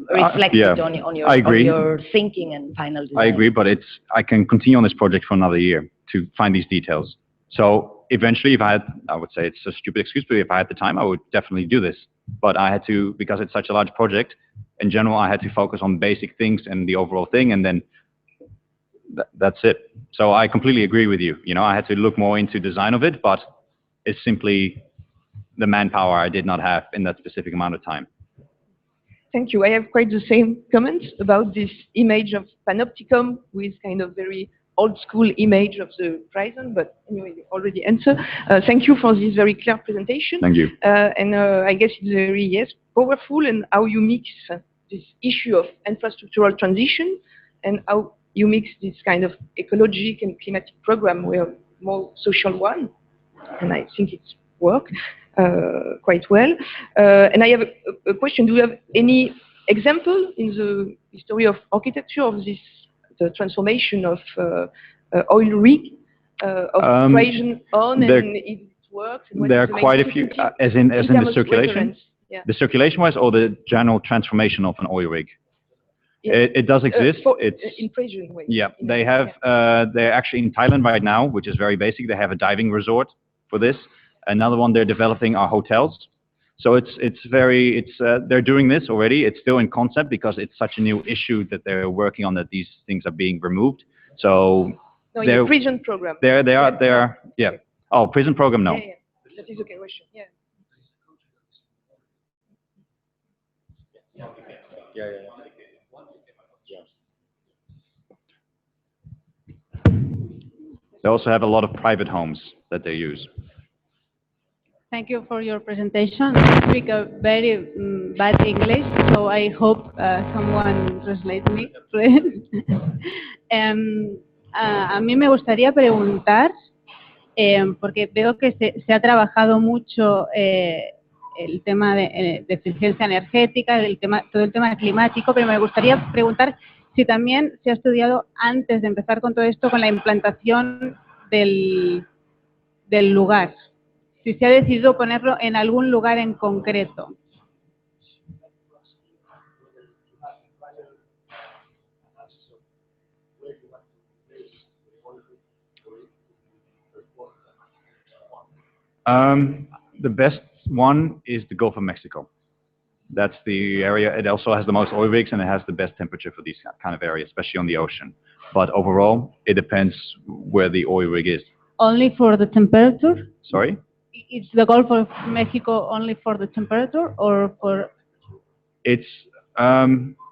reflected on your thinking and final design. I agree, but I can continue on this project for another year to find these details. So eventually, if I had, I would say it's a stupid excuse, but if I had the time, I would definitely do this. But I had to, because it's such a large project, in general, I had to focus on basic things and the overall thing, and then that's it. So I completely agree with you. You know, I had to look more into design of it, but it's simply the manpower I did not have in that specific amount of time. Thank you. I have quite the same comments about this image of panopticon with kind of very old school image of the prison, but anyway, you already answered. Thank you for this very clear presentation. Thank you. And I guess it's very, powerful, and how you mix this issue of infrastructural transition and how you mix this kind of ecologic and climatic program with more social one. And I think it's worked quite well. And I have a question. Do you have any example in the history of architecture of this, the transformation of oil rig of prison on, and if it works? And there are quite a few, as in the circulation? Yeah. The circulation-wise, or the general transformation of an oil rig? It does exist. It's in prison way. Yeah, they have. They're actually in Thailand right now, which is very basic. They have a diving resort for this. Another one they're developing are hotels. So they're doing this already. It's still in concept because it's such a new issue that they're working on, that these things are being removed. So no, in the prison program. They are. Yeah. Oh, prison program, no. Yeah, yeah. That is okay question. Yeah. They also have a lot of private homes that they use. Thank you for your presentation. I speak a very bad English, so I hope someone translate me. A mí me gustaría preguntar, porque veo que se ha trabajado mucho el tema de eficiencia energética, todo el tema climático, pero me gustaría preguntar si también se ha estudiado antes de empezar con todo esto, con la implantación del lugar. Si se ha decidido ponerlo en algún lugar en concreto. The best one is the Gulf of Mexico. That's the area. It also has the most oil rigs and it has the best temperature for these kind of areas, especially on the ocean. But overall, it depends where the oil rig is. Only for the temperature? Sorry? Is the Gulf of Mexico only for the temperature or for? It's,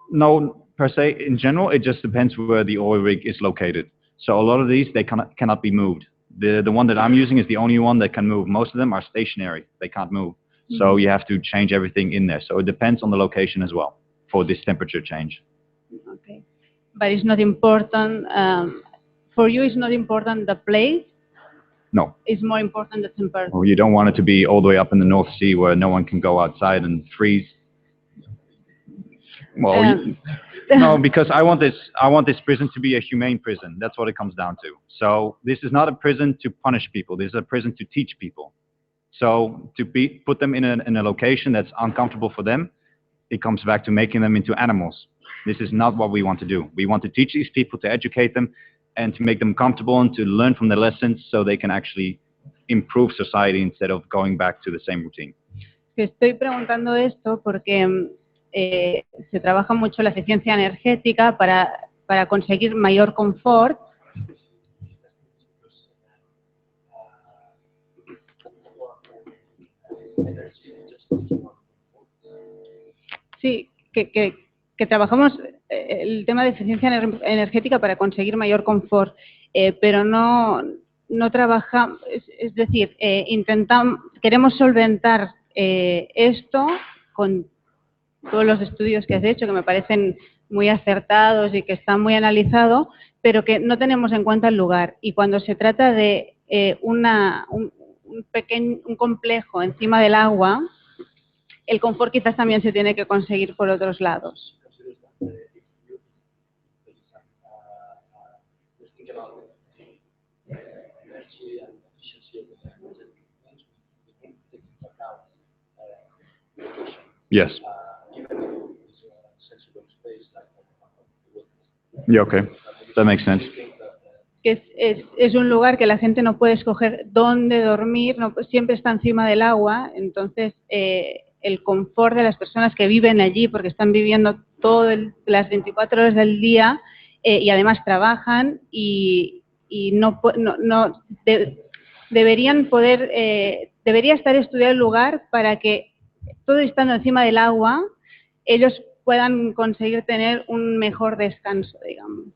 no, per se, in general, it just depends where the oil rig is located. So a lot of these, they cannot be moved. The one that I'm using is the only one that can move. Most of them are stationary. They can't move. So you have to change everything in there. So it depends on the location as well for this temperature change. Okay. But it's not important, for you it's not important the place? No. It's more important the temperature. Well, you don't want it to be all the way up in the North Sea where no one can go outside and freeze. Well, no, because I want this prison to be a humane prison. That's what it comes down to. So this is not a prison to punish people. This is a prison to teach people. So to put them in a location that's uncomfortable for them, it comes back to making them into animals. This is not what we want to do. We want to teach these people, to educate them, and to make them comfortable and to learn from their lessons so they can actually improve society instead of going back to the same routine. Estoy preguntando esto porque se trabaja mucho la eficiencia energética para conseguir mayor confort. Sí, que trabajamos el tema de eficiencia energética para conseguir mayor confort, pero no trabajamos, es decir, queremos solventar esto con todos los estudios que has hecho, que me parecen muy acertados y que están muy analizados, pero que no tenemos en cuenta el lugar. Y cuando se trata de un complejo encima del agua, el confort quizás también se tiene que conseguir por otros lados. Yes. Yeah, okay. That makes sense. Es un lugar que la gente no puede escoger dónde dormir, siempre está encima del agua, entonces el confort de las personas que viven allí, porque están viviendo las 24 horas del día y además trabajan y deberían poder, debería estar estudiado el lugar para que todo estando encima del agua, ellos puedan conseguir tener un mejor descanso, digamos.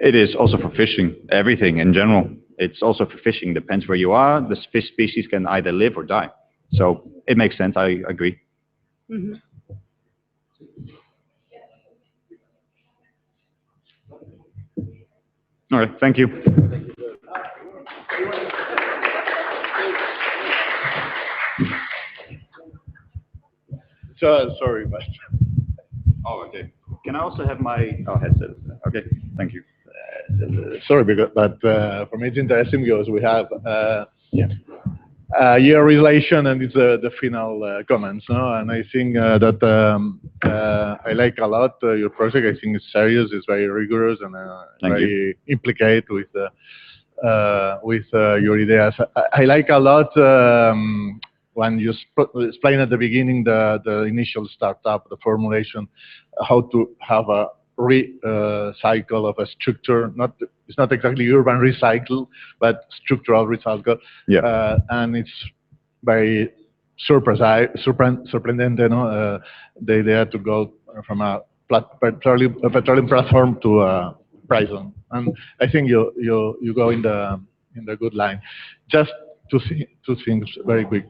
It is also for fishing, everything in general. It's also for fishing. Depends where you are. The fish species can either live or die. So it makes sense. I agree. Mm-hmm. All right. Thank you. Sorry, but... Oh, okay. Can I also have my headset? Okay. Thank you. Sorry, but for me it's interesting because we have year relation and it's the final comments, no? And I think that I like a lot your project. I think it's serious, it's very rigorous, and very implicated with your ideas. I like a lot when you explain at the beginning the initial startup, the formulation, how to have a recycle of a structure. It's not exactly urban recycle, but structural recycle. Yeah. And it's very surprising, the idea to go from a petroleum platform to a prison. And I think you go in the good line. Just two things very quick.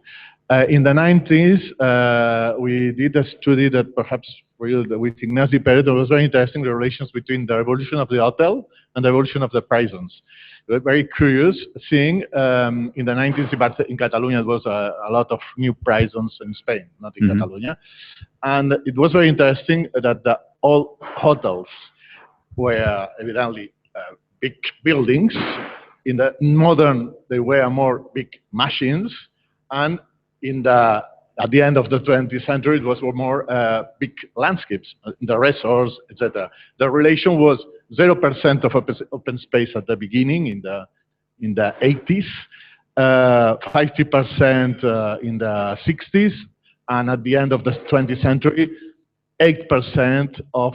In the 90s, we did a study that perhaps with Ignacio Perez, it was very interesting, the relations between the evolution of the hotel and the evolution of the prisons. We were very curious seeing in the 90s in Catalonia, it was a lot of new prisons in Spain, not in Catalonia. And it was very interesting that all hotels were evidently big buildings. In the modern, they were more big machines, and at the end of the 20th century, it was more big landscapes, the resorts, etc. The relation was 0% of open space at the beginning in the 80s, 50% in the 60s, and at the end of the 20th century, 8% of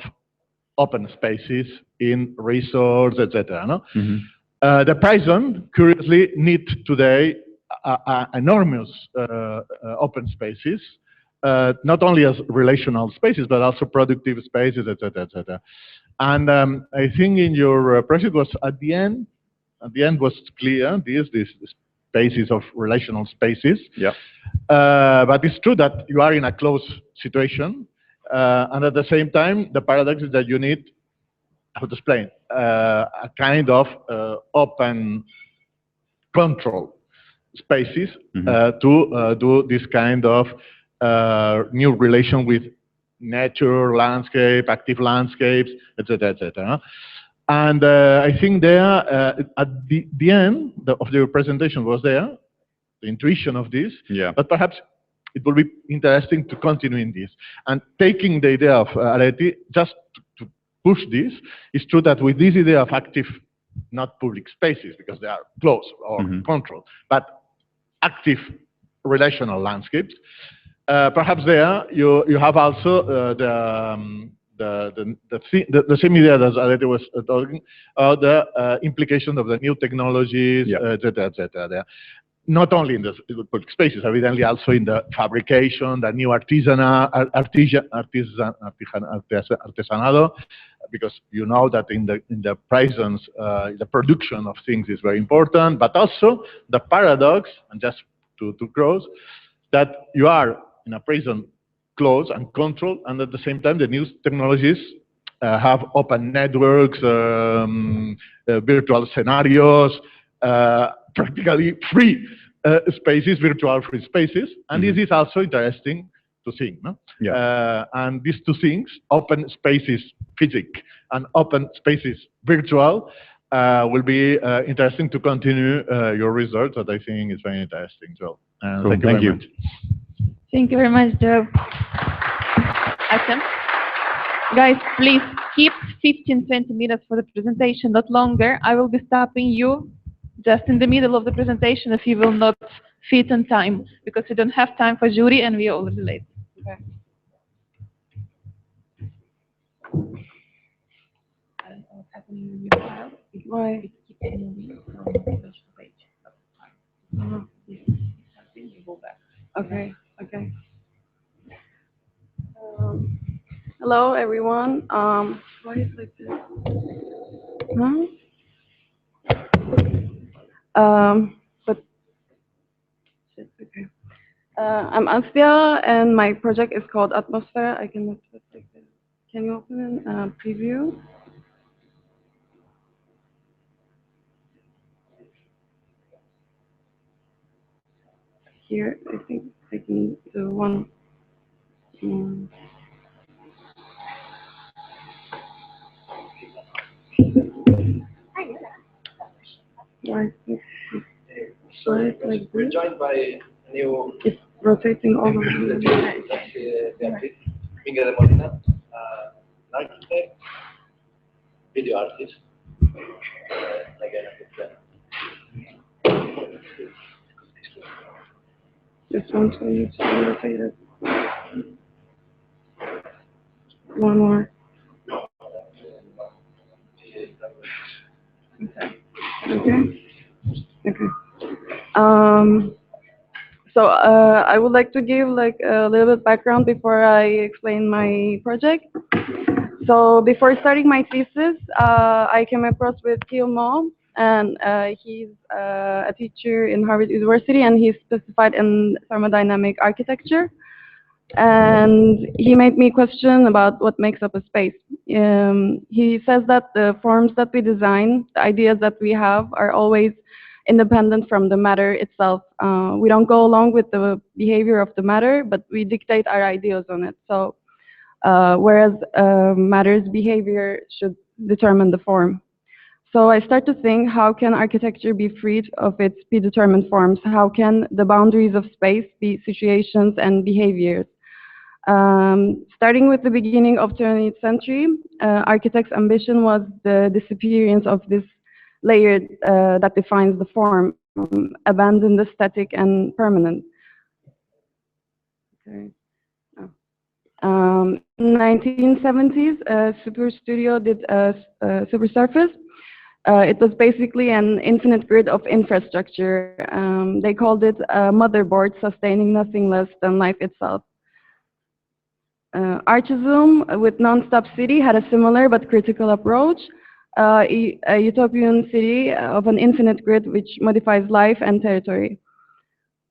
open spaces in resorts, etc. No? The prison currently need today enormous open spaces, not only as relational spaces, but also productive spaces, etc., etc. And I think in your project was at the end was clear, these spaces of relational spaces. Yeah. But it's true that you are in a closed situation, and at the same time, the paradox is that you need, how to explain, a kind of open control spaces to do this kind of new relation with nature, landscape, active landscapes, etc., etc. And I think there, at the end of your presentation was there, the intuition of this, but perhaps it will be interesting to continue in this. And taking the idea of Areti, just to push this, it's true that with this idea of active, not public spaces, because they are closed or controlled, but active relational landscapes, perhaps there you have also the same idea that Areti was talking about, the implication of the new technologies, etc., etc. There, not only in the public spaces, evidently also in the fabrication, the new artisanado, because you know that in the prisons, the production of things is very important, but also the paradox, and just to close, that you are in a prison closed and controlled, and at the same time the new technologies have open networks, virtual scenarios, practically free spaces, virtual free spaces, and this is also interesting to think. No? And these two things, open spaces physical and open spaces virtual, will be interesting to continue your research, that I think is very interesting. So, thank you very much. Thank you very much, Joe. Awesome. Guys, please keep 15-20 minutes for the presentation, not longer. I will be stopping you just in the middle of the presentation if you will not fit on time, because we don't have time for jury and we are already late. Okay. I don't know what's happening in your file. Why? It keeps moving from page to page. You go back. Okay. Okay. Hello, everyone. Why is it like this? But okay. I'm Anstia, and my project is called Atmosphere. I cannot take this. Can you open a preview? Here, I think I can do one. Right. Right, like We're joined by a new. It's rotating all over the Miguel de Molina, an architect, video artist, again, this one, so I need to rotate it. One more. Okay. Okay. So I would like to give like a little bit background before I explain my project. So before starting my thesis, I came across with Theo Mo, and he's a teacher in Harvard University, and he's specified in thermodynamic architecture. And he made me question about what makes up a space. He says that the forms that we design, the ideas that we have, are always independent from the matter itself. We don't go along with the behavior of the matter, but we dictate our ideas on it. So, whereas matter's behavior should determine the form. So I start to think, how can architecture be freed of its predetermined forms? How can the boundaries of space be situations and behaviors? Starting with the beginning of the 20th century, architects' ambition was the disappearance of this layer that defines the form, abandon the static and permanent. Okay. In 1970s, Super Studio did Supersurface. It was basically an infinite grid of infrastructure. They called it a motherboard sustaining nothing less than life itself. Archizoom with Nonstop City had a similar but critical approach, a utopian city of an infinite grid which modifies life and territory.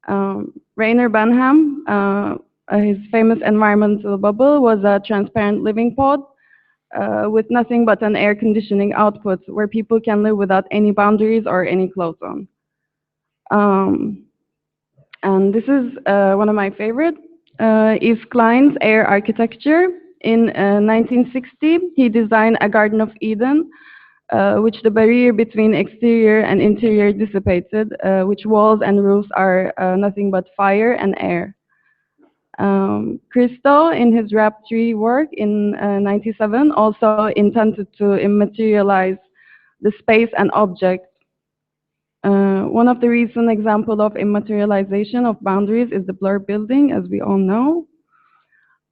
Rainer Banham, his famous environmental bubble, was a transparent living pod with nothing but an air conditioning output where people can live without any boundaries or any clothes on. And this is one of my favorites. Yves Klein's air architecture. In 1960, he designed a Garden of Eden, which the barrier between exterior and interior dissipated, which walls and roofs are nothing but fire and air. Christo, in his Rap Tree work in 97, also intended to immaterialize the space and object. One of the recent examples of immaterialization of boundaries is the Blur building, as we all know.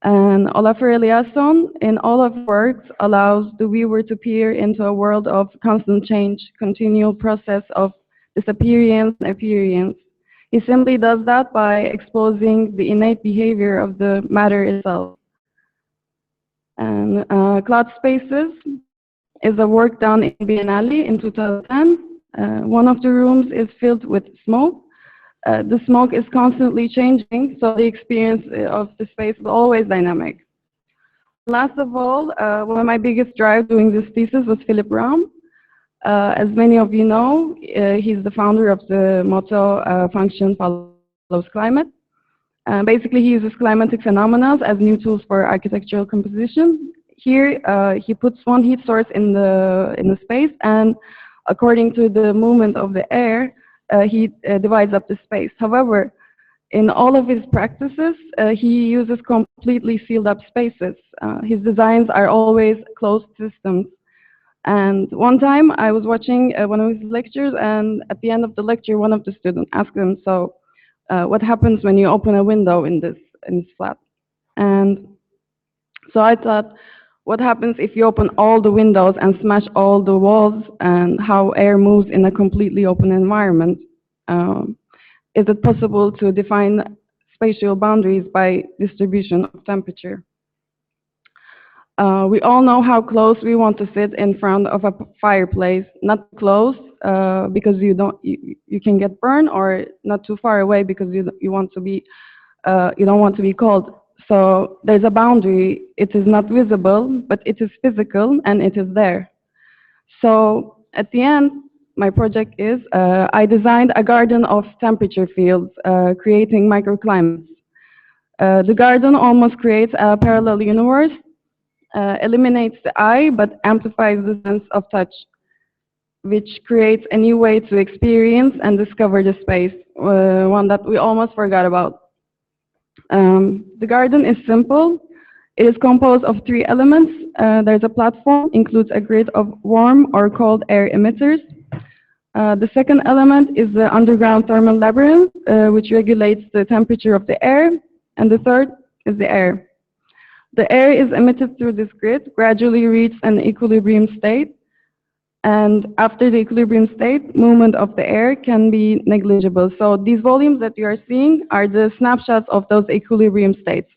And Olafur Eliasson, in all of his works, allows the viewer to peer into a world of constant change, continual process of disappearance and appearance. He simply does that by exposing the innate behavior of the matter itself. And Cloud Spaces is a work done in Biennale in 2010. One of the rooms is filled with smoke. The smoke is constantly changing, so the experience of the space is always dynamic. Last of all, one of my biggest drives doing this thesis was Philip Rahm. As many of you know, he's the founder of the motto, function follows climate. Basically, he uses climatic phenomena as new tools for architectural composition. Here, he puts one heat source in the space, and according to the movement of the air, he divides up the space. However, in all of his practices, he uses completely sealed up spaces. His designs are always closed systems. And one time I was watching one of his lectures, and at the end of the lecture, one of the students asked him, so what happens when you open a window in this flat? And so I thought, what happens if you open all the windows and smash all the walls, and how air moves in a completely open environment? Is it possible to define spatial boundaries by distribution of temperature? We all know how close we want to sit in front of a fireplace. Not close because you can get burned, or not too far away because you don't want to be cold. So there's a boundary. It is not visible, but it is physical, and it is there. So at the end, my project is I designed a garden of temperature fields, creating microclimates. The garden almost creates a parallel universe, eliminates the eye, but amplifies the sense of touch, which creates a new way to experience and discover the space, one that we almost forgot about. The garden is simple. It is composed of 3 elements. There's a platform, includes a grid of warm or cold air emitters. The second element is the underground thermal labyrinth, which regulates the temperature of the air. And the third is the air. The air is emitted through this grid, gradually reaches an equilibrium state. And after the equilibrium state, movement of the air can be negligible. So these volumes that you are seeing are the snapshots of those equilibrium states.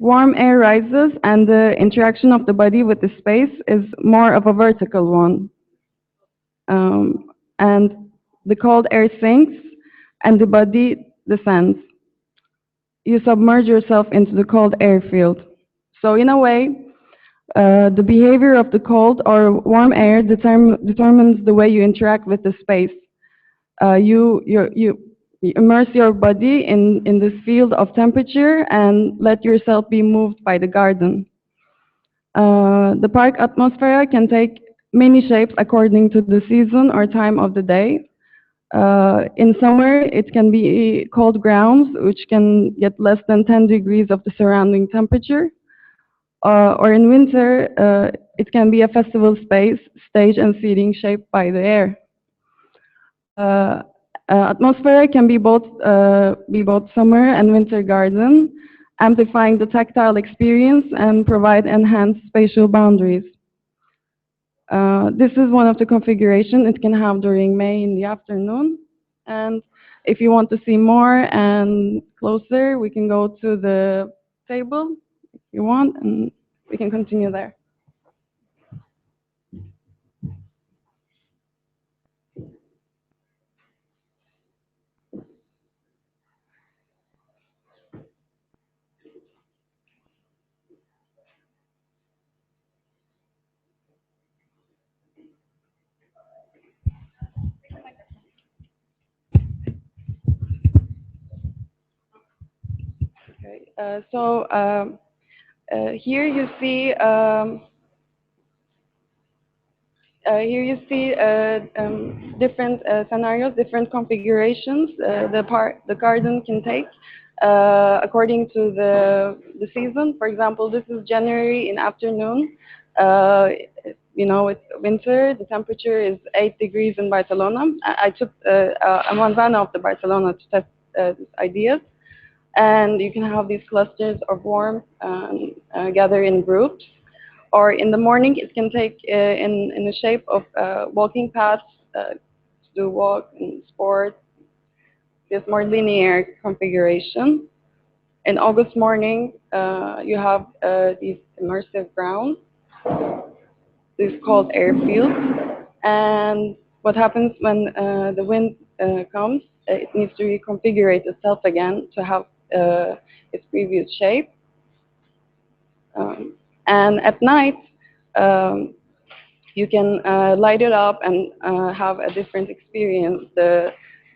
Warm air rises, and the interaction of the body with the space is more of a vertical one. And the cold air sinks, and the body descends. You submerge yourself into the cold air field. So in a way, the behavior of the cold or warm air determines the way you interact with the space. You immerse your body in this field of temperature and let yourself be moved by the garden. The park atmosphere can take many shapes according to the season or time of the day. In summer, it can be cold grounds, which can get less than 10 degrees of the surrounding temperature. Or in winter, it can be a festival space, stage and seating shaped by the air. Atmosphere can be both summer and winter garden, amplifying the tactile experience and provide enhanced spatial boundaries. This is one of the configurations it can have during May in the afternoon. And if you want to see more and closer, we can go to the table if you want, and we can continue there. Okay, here you see different scenarios, different configurations the garden can take according to the season. For example, this is January in afternoon. You know, it's winter. The temperature is 8 degrees in Barcelona. I took a manzana of the Barcelona to test these ideas. And you can have these clusters of warmth gather in groups. Or in the morning, it can take in the shape of walking paths to do walk and sport. This more linear configuration. In August morning, you have these immersive grounds. This is called airfields. And what happens when the wind comes, it needs to reconfigure itself again to have its previous shape. And at night, you can light it up and have a different experience. The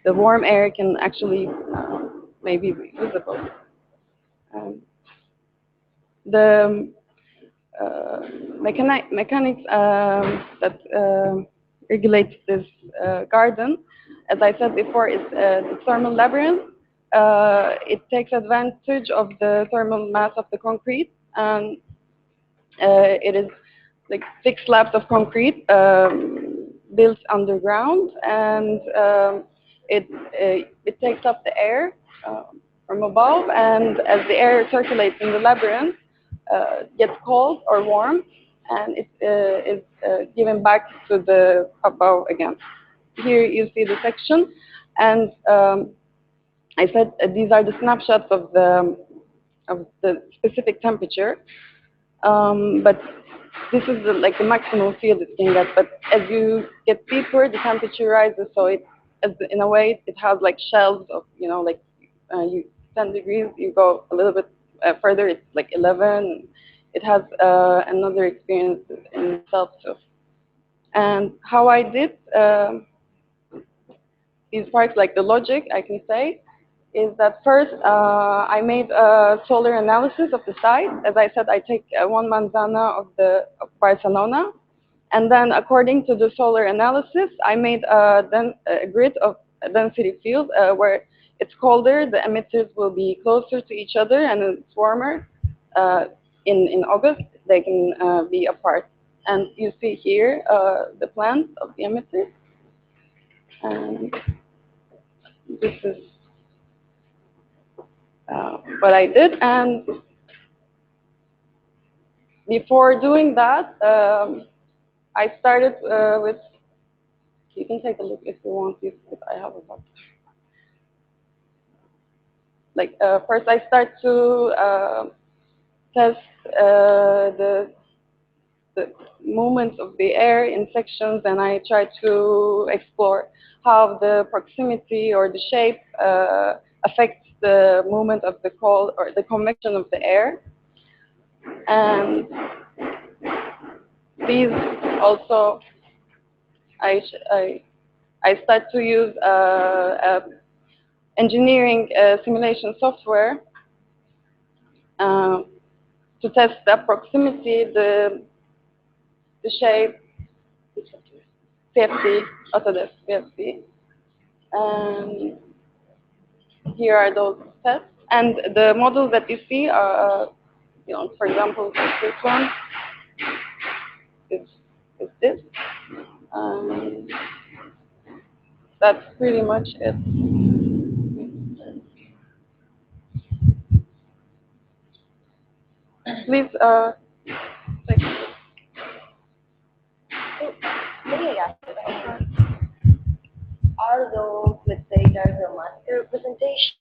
warm air can actually maybe be visible. The mechanics that regulates this garden, as I said before, is the thermal labyrinth. It takes advantage of the thermal mass of the concrete, and it is like 6 slabs of concrete built underground, and it takes up the air from above, and as the air circulates in the labyrinth, gets cold or warm, and it is given back to the above again. Here you see the section, and I said these are the snapshots of the specific temperature, but this is like the maximum field it can get. But as you get deeper, the temperature rises, so in a way it has like shelves of, you know, like you 10 degrees, you go a little bit further, it's like 11. It has another experience in itself too. And how I did these parks, like the logic, I can say, is that first I made a solar analysis of the site. As I said, I take one manzana of Barcelona, and then according to the solar analysis, I made a grid of density field where it's colder, the emitters will be closer to each other, and it's warmer. In August, they can be apart. And you see here the plans of the emitter. And this is what I did. And before doing that, I started with, you can take a look if you want, if I have a book. Like first I start to test the movements of the air in sections, and I try to explore how the proximity or the shape affects the movement of the cold or the convection of the air. And these also, I start to use engineering simulation software to test the proximity, the shape, CFD, Autodesk CFD. And here are those tests. And the models that you see are, you know, for example, this one is this. That's pretty much it. Please take a look. Are those, let's say, diagrammatic representation